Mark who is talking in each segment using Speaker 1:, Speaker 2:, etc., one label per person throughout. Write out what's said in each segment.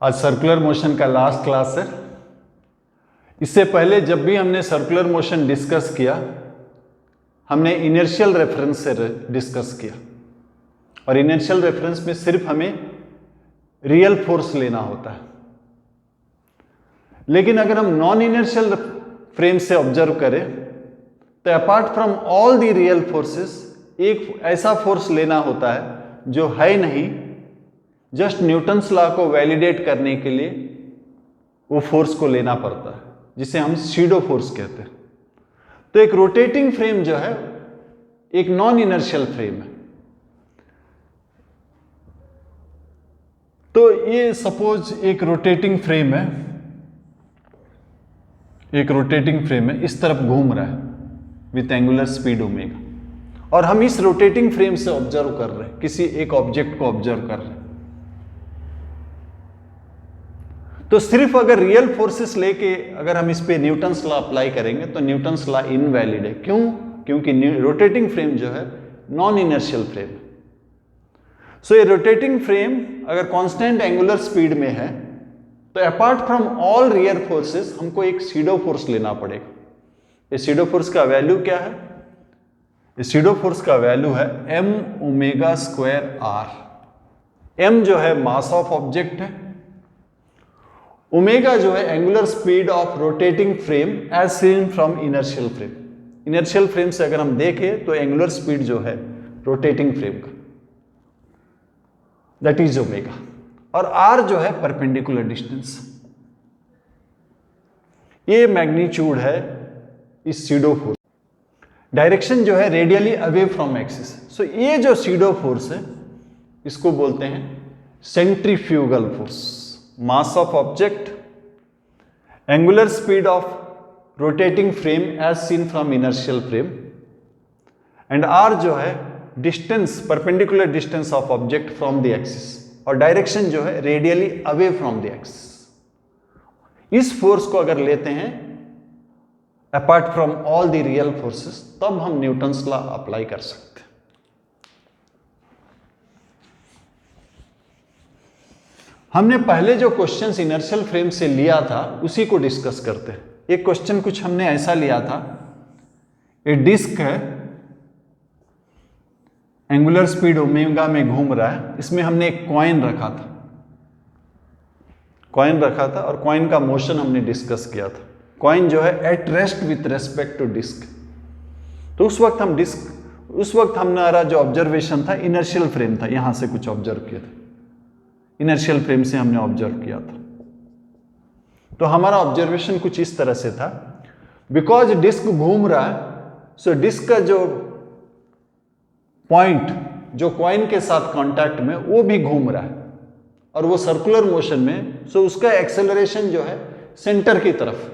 Speaker 1: आज circular motion का last class है। इससे पहले जब भी हमने सर्कुलर मोशन डिस्कस किया, हमने इनर्शियल रेफरेंस से डिस्कस किया, और इनर्शियल रेफरेंस में सिर्फ हमें रियल फोर्स लेना होता है। लेकिन अगर हम नॉन इनर्शियल फ्रेम से ऑब्जर्व करें तो apart from all the real forces एक ऐसा फोर्स लेना होता है जो है नहीं, जस्ट न्यूटन्स लॉ को वैलिडेट करने के लिए वो फोर्स को लेना पड़ता है, जिसे हम सीडो फोर्स कहते हैं। तो एक रोटेटिंग फ्रेम जो है एक नॉन इनर्शियल फ्रेम है। तो ये सपोज एक रोटेटिंग फ्रेम है, इस तरफ घूम रहा है विथ एंगुलर स्पीड ओमेगा, और हम इस रोटेटिंग फ्रेम से ऑब्जर्व कर रहे हैं, किसी एक ऑब्जेक्ट को ऑब्जर्व कर रहे हैं। तो सिर्फ अगर रियल फोर्सेस लेके अगर हम इस पे न्यूटन्स लॉ अप्लाई करेंगे तो न्यूटन्स लॉ इनवैलिड है। क्यों? क्योंकि रोटेटिंग फ्रेम जो है नॉन इनर्शियल फ्रेम है। सो ये रोटेटिंग फ्रेम अगर कांस्टेंट एंगुलर स्पीड में है तो apart from all real forces हमको एक सीडो फोर्स लेना पड़ेगा। ये सीडो फोर्स का वैल्यू क्या है? इस सीडो फोर्स का वैल्यू है m omega square r। m जो है मास ऑफ ऑब्जेक्ट है, ओमेगा जो है angular speed of rotating frame as seen from inertial frame. Inertial frame से अगर हम देखें तो एंगुलर स्पीड जो है रोटेटिंग फ्रेम का, दैट इज ओमेगा, और r जो है परपेंडिकुलर डिस्टेंस। ये मैग्नीट्यूड है इस सीडो फोर्स। डायरेक्शन जो है radially away from axis. So ये जो सीडो फोर्स है इसको बोलते हैं centrifugal force. Mass of object, angular speed of rotating frame as seen from inertial frame, and r जो है distance, perpendicular distance of object from the axis, और direction जो है radially away from the axis. इस force को अगर लेते हैं apart from all the real forces, तब हम न्यूटन्स लॉ अप्लाई कर सकते हैं। हमने पहले जो क्वेश्चंस इनर्शियल फ्रेम से लिया था उसी को डिस्कस करते हैं। एक क्वेश्चन कुछ हमने ऐसा लिया था, एक डिस्क है, एंगुलर स्पीड ओमेगा में घूम रहा है, इसमें हमने एक कॉइन रखा था और कॉइन का मोशन हमने डिस्कस किया था। कॉइन जो है at rest with respect to disc. तो उस वक्त हमारा जो ऑब्जर्वेशन था इनर्शियल फ्रेम था, यहां से कुछ ऑब्जर्व किया था, इनर्शियल फ्रेम से हमने ऑब्जर्व किया था। तो हमारा ऑब्जर्वेशन कुछ इस तरह से था, बिकॉज डिस्क घूम रहा है, सो डिस्क का जो पॉइंट जो कॉइन के साथ कांटेक्ट में वो भी घूम रहा है, और वो सर्कुलर मोशन में, सो उसका एक्सेलरेशन जो है सेंटर की तरफ।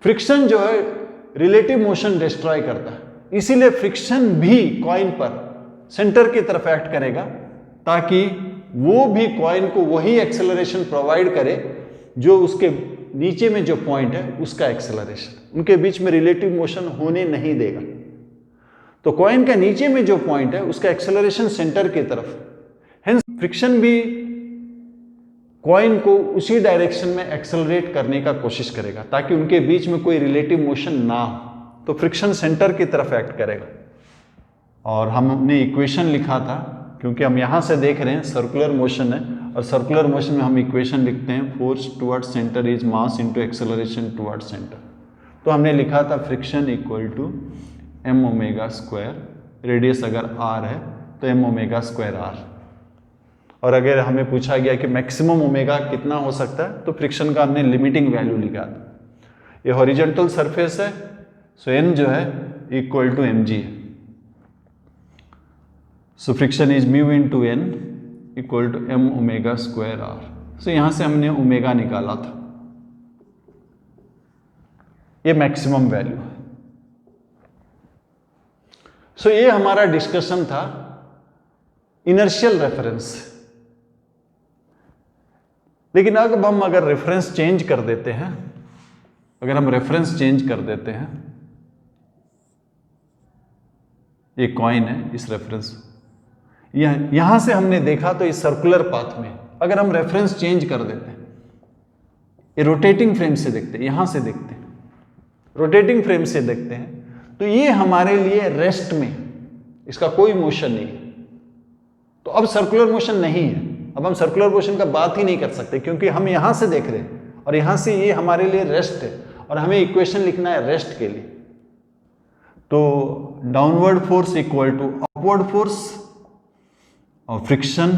Speaker 1: फ्रिक्शन जो है रिलेटिव मोशन डिस्ट्रॉय करता है, इसीलिए फ्रिक्शन भी कॉइन पर सेंटर की तरफ एक्ट करेगा, ताकि वो भी कॉइन को वही एक्सेलरेशन प्रोवाइड करे जो उसके नीचे में जो पॉइंट है उसका एक्सेलरेशन, उनके बीच में रिलेटिव मोशन होने नहीं देगा। तो कॉइन का नीचे में जो पॉइंट है उसका एक्सेलरेशन सेंटर की तरफ, हेंस फ्रिक्शन भी कॉइन को उसी डायरेक्शन में एक्सेलरेट करने का कोशिश करेगा ताकि उनके बीच में कोई रिलेटिव मोशन ना हो। तो फ्रिक्शन सेंटर की तरफ एक्ट करेगा। और हमने इक्वेशन लिखा था, क्योंकि हम यहां से देख रहे हैं सर्कुलर मोशन है, और सर्कुलर मोशन में हम इक्वेशन लिखते हैं force toward centre is mass into acceleration toward centre. तो हमने लिखा था friction equal to m omega square, radius अगर r है तो m ओमेगा स्क्वायर r। और अगर हमें पूछा गया कि मैक्सिमम ओमेगा कितना हो सकता है, तो फ्रिक्शन का हमने लिमिटिंग वैल्यू लिखा था। ये हॉरिजॉन्टल सरफेस है, सो n जो है इक्वल टू mg है। So friction is mu into n equal to m omega square r। So यहां से हमने ओमेगा निकाला था, ये मैक्सिमम वैल्यू है। सो ये हमारा डिस्कशन था इनर्शियल रेफरेंस। लेकिन अब हम अगर रेफरेंस चेंज कर देते हैं, ये कॉइन है, इस रेफरेंस, यहां से हमने देखा तो इस सर्कुलर पाथ में अगर हम रेफरेंस चेंज कर देते हैं, ये रोटेटिंग फ्रेम से देखते हैं, यहां से देखते हैं, रोटेटिंग फ्रेम से देखते हैं, तो ये हमारे लिए रेस्ट में, इसका कोई मोशन नहीं है। तो अब सर्कुलर मोशन नहीं है, अब हम सर्कुलर मोशन का बात ही नहीं कर सकते, क्योंकि हम यहां से देख रहे हैं और यहां से ये हमारे लिए रेस्ट है और हमें इक्वेशन लिखना है रेस्ट के लिए। तो downward force equal to upward force और फ्रिक्शन,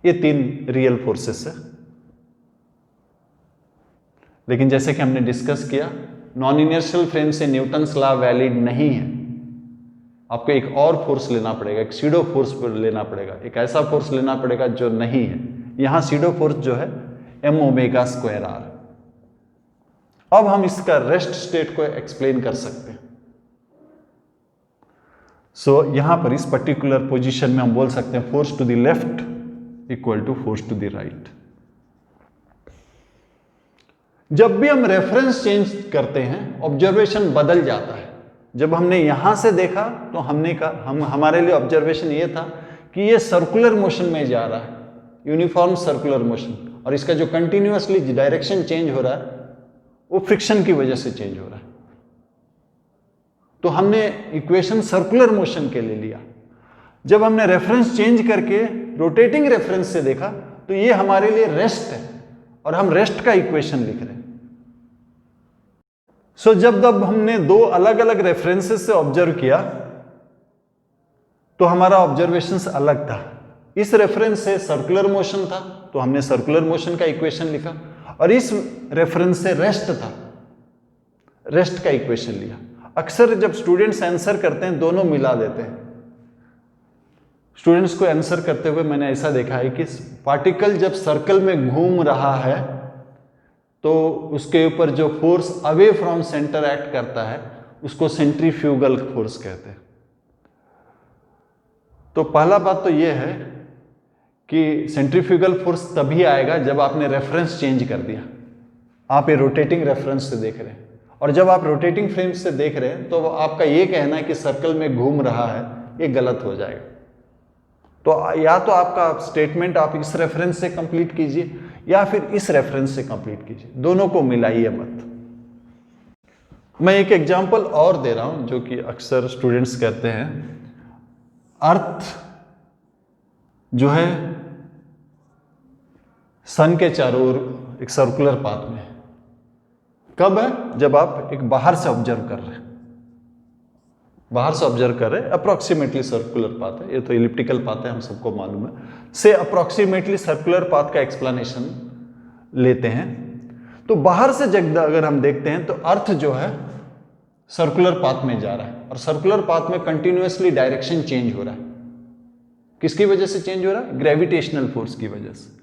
Speaker 1: ये 3 रियल फोर्सेस है। लेकिन जैसे कि हमने डिस्कस किया, नॉन इनर्शियल फ्रेम से न्यूटन्स लॉ वैलिड नहीं है, आपको एक और फोर्स लेना पड़ेगा, एक सीडो फोर्स लेना पड़ेगा, एक ऐसा फोर्स लेना पड़ेगा जो नहीं है। यहां सीडो फोर्स जो है m ओमेगा स्क्वायर आर। अब हम इसका रेस्ट स्टेट को एक्सप्लेन कर सकते हैं। यहां पर इस पर्टिकुलर पोजीशन में हम बोल सकते हैं force to the left equal to force to the right. जब भी हम रेफरेंस चेंज करते हैं ऑब्जर्वेशन बदल जाता है। जब हमने यहां से देखा तो हमने कहा, हमारे लिए ऑब्जर्वेशन ये था कि ये सर्कुलर मोशन में जा रहा है, यूनिफॉर्म सर्कुलर मोशन, और इसका जो कंटिन्यूअसली डायरेक्शन चेंज हो रहा है वो फ्रिक्शन की वजह से चेंज हो रहा है। तो हमने इक्वेशन सर्कुलर मोशन के लिए लिया। जब हमने रेफरेंस चेंज करके रोटेटिंग रेफरेंस से देखा तो ये हमारे लिए रेस्ट है और हम रेस्ट का इक्वेशन लिख रहे हैं। जब हमने 2 अलग अलग रेफरेंसेस से ऑब्जर्व किया तो हमारा ऑब्जर्वेशंस अलग था। इस रेफरेंस से सर्कुलर मोशन था तो हमने सर्कुलर मोशन का इक्वेशन लिखा, और इस रेफरेंस से रेस्ट था, रेस्ट का इक्वेशन लिया। अक्सर जब स्टूडेंट्स आंसर करते हैं दोनों मिला देते हैं। स्टूडेंट्स को आंसर करते हुए मैंने ऐसा देखा है कि पार्टिकल जब सर्कल में घूम रहा है तो उसके ऊपर जो force away from centre act करता है उसको सेंट्रीफ्यूगल फोर्स कहते हैं। तो पहला बात तो यह है कि सेंट्रीफ्यूगल फोर्स तभी आएगा जब आपने रेफरेंस चेंज कर दिया। आप ये रोटेटिंग रेफरेंस से देख रहे हैं, और जब आप रोटेटिंग फ्रेम से देख रहे हैं तो आपका ये कहना है कि सर्कल में घूम रहा है, ये गलत हो जाएगा। तो या तो आपका स्टेटमेंट आप इस रेफरेंस से कंप्लीट कीजिए या फिर इस रेफरेंस से कंप्लीट कीजिए, दोनों को मिलाइए मत। मैं एक एग्जांपल और दे रहा हूं जो कि अक्सर स्टूडेंट्स कहते हैं। अर्थ जो है सन के चारों ओर एक सर्कुलर पाथ में है। कब है? जब आप एक बाहर से ऑब्जर्व कर रहे हैं, बाहर से ऑब्जर्व कर रहे हैं, अप्रोक्सीमेटली सर्कुलर पाथ है। ये तो इलिप्टिकल पाथ है, हम सबको मालूम है। से अप्रोक्सीमेटली सर्कुलर पाथ का एक्सप्लेनेशन लेते हैं। तो बाहर से जब अगर हम देखते हैं तो अर्थ जो है सर्कुलर पाथ में जा रहा है, और सर्कुलर पाथ में कंटिन्यूअसली डायरेक्शन चेंज हो रहा है। किसकी वजह से चेंज हो रहा है? ग्रेविटेशनल फोर्स की वजह से।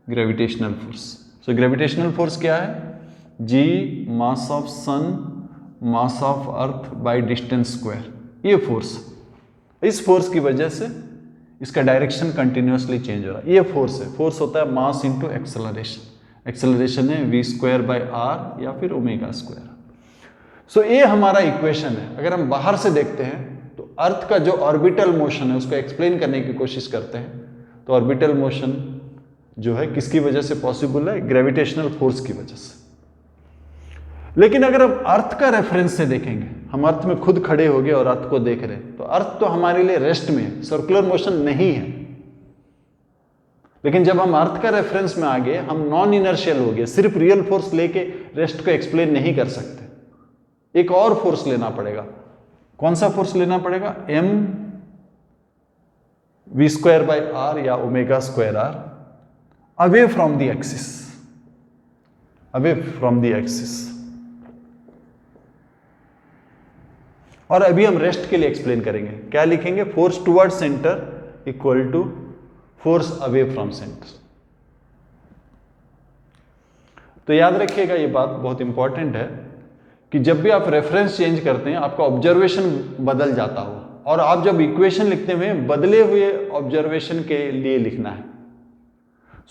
Speaker 1: Gravitational force. So gravitational force क्या है? G mass of Sun mass of Earth by distance square, ये फोर्स। इस फोर्स की वजह से इसका डायरेक्शन कंटिन्यूअसली चेंज हो रहा है। ये फोर्स है। फोर्स होता है मास इंटू एक्सेलरेशन। एक्सेलरेशन है v²/r या फिर ओमेगा स्क्वायर। सो ये हमारा इक्वेशन है। अगर हम बाहर से देखते हैं तो अर्थ का जो ऑर्बिटल मोशन है उसको एक्सप्लेन करने की कोशिश करते हैं। तो ऑर्बिटल मोशन जो है किसकी वजह से पॉसिबल है? ग्रेविटेशनल फोर्स की वजह से। लेकिन अगर हम अर्थ का रेफरेंस से देखेंगे, हम अर्थ में खुद खड़े हो गए और अर्थ को देख रहे हैं, तो अर्थ तो हमारे लिए रेस्ट में है, सर्कुलर मोशन नहीं है। लेकिन जब हम अर्थ का रेफरेंस में आ गए, हम नॉन इनर्शियल हो गए। सिर्फ रियल फोर्स लेके रेस्ट को एक्सप्लेन नहीं कर सकते, एक और फोर्स लेना पड़ेगा। कौन सा फोर्स लेना पड़ेगा? m v²/r या omega square r away from the axis, away from the axis. और अभी हम रेस्ट के लिए एक्सप्लेन करेंगे। क्या लिखेंगे? Force toward centre equal to force away from centre. तो याद रखिएगा, ये बात बहुत इंपॉर्टेंट है कि जब भी आप रेफरेंस चेंज करते हैं आपका ऑब्जर्वेशन बदल जाता हो, और आप जब इक्वेशन लिखते हुए बदले हुए ऑब्जर्वेशन के लिए लिखना है।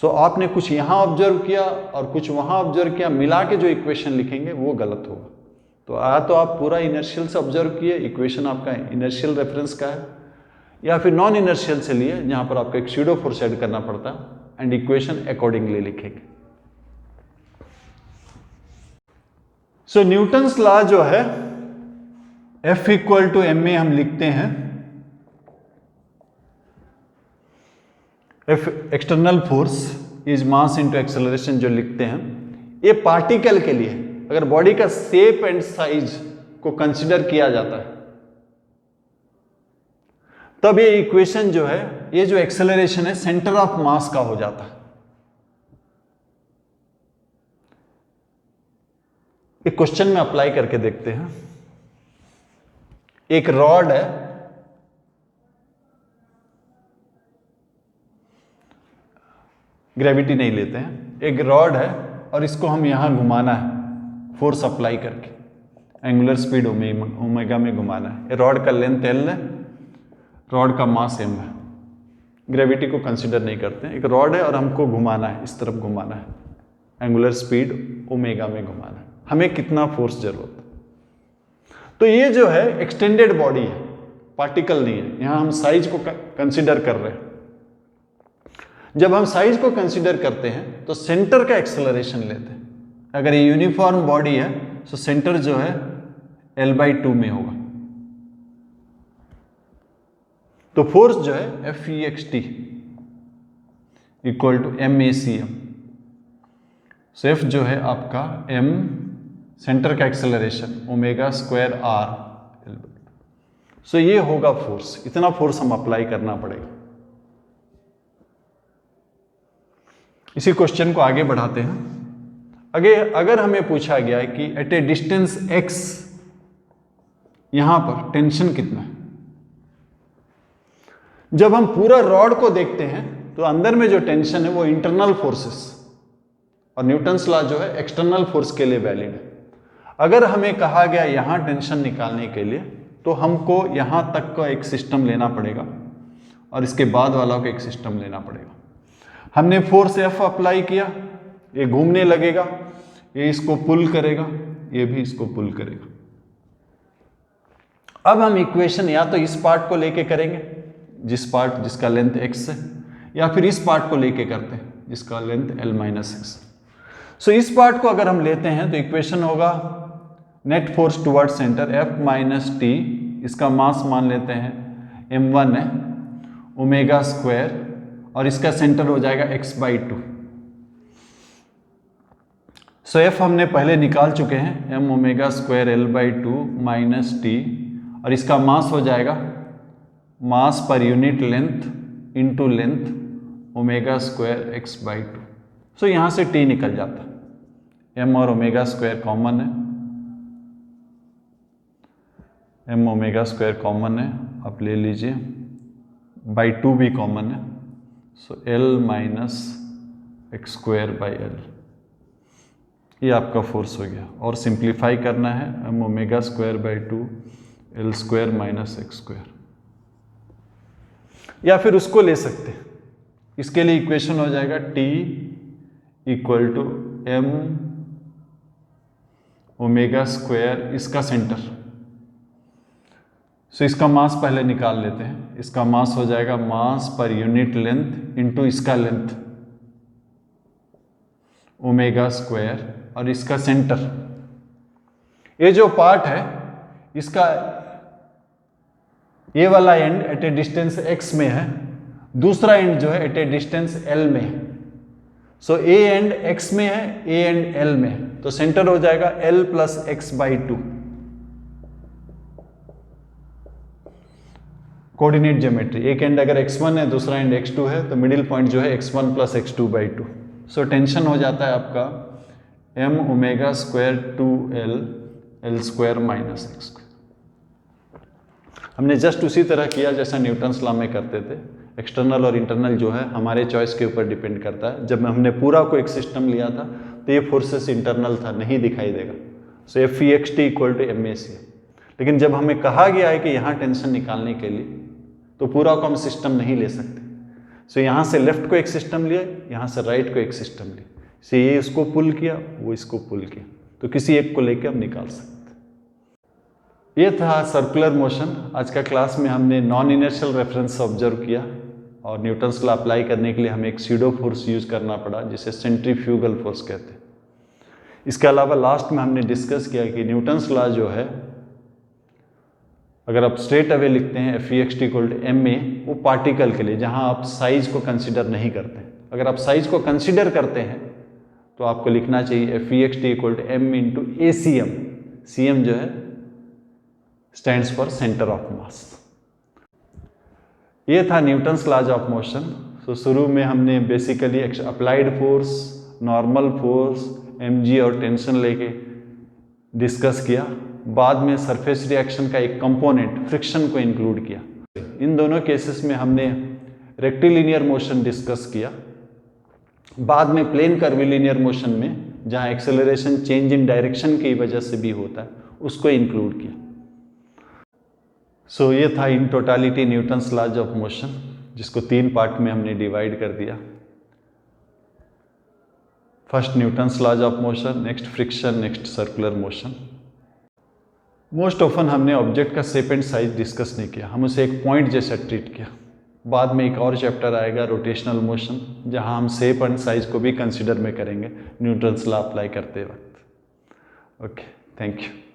Speaker 1: सो आपने कुछ यहां ऑब्जर्व किया और कुछ वहां ऑब्जर्व किया, मिला के जो इक्वेशन लिखेंगे वो गलत होगा। तो आप पूरा इनर्शियल से ऑब्जर्व किए, इक्वेशन आपका इनर्शियल रेफरेंस का है, या फिर नॉन इनर्शियल से लिए जहां पर आपको एक स्यूडो फोर्स ऐड करना पड़ता है एंड इक्वेशन अकॉर्डिंगली लिखेंगे। सो न्यूटन्स लॉ जो है F equal to M A हम लिखते हैं, F external force is mass into acceleration जो लिखते हैं, ये पार्टिकल के लिए अगर बॉडी का शेप एंड साइज को कंसीडर किया जाता है तब ये इक्वेशन जो है, ये जो एक्सेलरेशन है सेंटर ऑफ मास का हो जाता है। एक क्वेश्चन में अप्लाई करके देखते हैं। एक रॉड है, ग्रेविटी नहीं लेते हैं, एक रॉड है और इसको हम यहां घुमाना है फोर्स अप्लाई करके, एंगुलर स्पीड ओमेगा में घुमाना है। रॉड का लेंथ एल है, रॉड का मास एम है, ग्रेविटी को कंसीडर नहीं करते हैं। एक रॉड है और हमको घुमाना है, इस तरफ घुमाना है, एंगुलर स्पीड ओमेगा में घुमाना है। हमें कितना फोर्स जरूरत है? तो ये जो है एक्सटेंडेड बॉडी है, पार्टिकल नहीं है। यहां हम साइज को कंसीडर कर रहे हैं। जब हम साइज को कंसीडर करते हैं तो सेंटर का एक्सेलरेशन लेते हैं। अगर ये यूनिफॉर्म बॉडी है तो सेंटर जो है L/2 में होगा। तो फोर्स जो है Fext equal to MACM। So F जो है आपका M सेंटर का acceleration omega square R। So ये होगा फोर्स, इतना फोर्स हम अप्लाई करना पड़ेगा। इसी क्वेश्चन को आगे बढ़ाते हैं। अगर हमें पूछा गया है कि एट ए डिस्टेंस x यहां पर टेंशन कितना है, जब हम पूरा रॉड को देखते हैं तो अंदर में जो टेंशन है वो इंटरनल फोर्सेस, और न्यूटन्स लॉ जो है एक्सटर्नल फोर्स के लिए वैलिड है। अगर हमें कहा गया यहां टेंशन निकालने के लिए तो हमको यहां तक का एक सिस्टम लेना पड़ेगा और इसके बाद वाला का एक सिस्टम लेना पड़ेगा। हमने फोर्स F अप्लाई किया, ये घूमने लगेगा, ये इसको पुल करेगा, ये भी इसको पुल करेगा। अब हम इक्वेशन या तो इस पार्ट को लेके करेंगे जिसका लेंथ x है, या फिर इस पार्ट को लेके करते हैं जिसका लेंथ L-x। सो इस पार्ट को अगर हम लेते हैं तो इक्वेशन होगा net force toward centre F minus T, इसका मास मान लेते हैं m1 है, ओमेगा स्क्वायर, और इसका सेंटर हो जाएगा x/2। सो F हमने पहले निकाल चुके हैं, m omega square L/2 minus t, और इसका मास हो जाएगा mass per unit length into length omega square x/2। So यहां से t निकल जाता है, m और ओमेगा स्क्वायर कॉमन है, m ओमेगा स्क्वायर कॉमन है, आप ले लीजिए, /2 भी कॉमन है। So L minus x square by L, ये आपका फोर्स हो गया। और सिंप्लीफाई करना है, m omega square by 2 L square minus x square, या फिर उसको ले सकते हैं। इसके लिए इक्वेशन हो जाएगा T equal to m omega square, इसका सेंटर। सो इसका मास पहले निकाल लेते हैं, इसका मास हो जाएगा mass per unit length into इसका लेंथ ओमेगा स्क्वायर, और इसका सेंटर। ये जो पार्ट है इसका ये वाला end at a distance x में है, दूसरा एंड जो है एट ए डिस्टेंस L में है। सो ए एंड x में है, ए एंड L में है, तो सेंटर हो जाएगा L plus x/2। Coordinate geometry, एक एंड अगर x1 है दूसरा एंड x2 है तो मिडिल पॉइंट जो है x1 plus x2/2। So tension हो जाता है आपका m omega square 2L L square minus x square. हमने जस्ट उसी तरह किया जैसा न्यूटन्स लॉ में करते थे। एक्सटर्नल और इंटरनल जो है हमारे चॉइस के ऊपर डिपेंड करता है। जब हमने पूरा को एक सिस्टम लिया था तो ये फोर्सेस इंटरनल था, नहीं दिखाई देगा। सो Fext इक्वल टू MACM। लेकिन जब हमें कहा गया है कि यहाँ टेंशन निकालने के लिए तो पूरा को हम सिस्टम नहीं ले सकते। सो यहाँ से लेफ्ट को एक सिस्टम लिया, यहाँ से राइट को एक सिस्टम लिया, से ये इसको पुल किया, वो इसको पुल किया, तो किसी एक को लेके हम निकाल सकते। ये था सर्कुलर मोशन। आज का क्लास में हमने नॉन इनर्शियल रेफरेंस ऑब्जर्व किया और न्यूटन्स लॉ अप्लाई करने के लिए हमें एक सीडो फोर्स यूज करना पड़ा जिसे सेंट्रीफ्यूगल फोर्स कहते हैं। इसके अलावा लास्ट में हमने डिस्कस किया कि न्यूटन्स लॉ जो है, अगर आप स्ट्रेट अवे लिखते हैं Fext = ma, वो पार्टिकल के लिए जहां आप साइज को कंसीडर नहीं करते। अगर आप साइज को कंसीडर करते हैं तो आपको लिखना चाहिए Fext = m × acm। cm जो है stands for centre of mass. ये था न्यूटन्स लॉज ऑफ मोशन। तो शुरू में हमने basically applied force, normal force, mg और टेंशन लेके डिस्कस किया। बाद में सरफेस रिएक्शन का एक कंपोनेंट फ्रिक्शन को इंक्लूड किया। इन दोनों केसेस में हमने रेक्टिलिनियर मोशन डिस्कस किया। बाद में प्लेन कर्विलिनियर मोशन में, जहां एक्सेलरेशन चेंज इन डायरेक्शन की वजह से भी होता है, उसको इंक्लूड किया। सो ये था in totality Newton's laws of motion, जिसको 3 पार्ट में हमने डिवाइड कर दिया। First Newton's laws of motion, next friction, next circular motion. Most often हमने ऑब्जेक्ट का शेप एंड साइज डिस्कस नहीं किया, हम उसे एक पॉइंट जैसा ट्रीट किया। बाद में एक और चैप्टर आएगा रोटेशनल मोशन, जहां हम शेप एंड साइज को भी कंसिडर में करेंगे न्यूटन्स लॉ अप्लाई करते वक्त। Okay, thank you.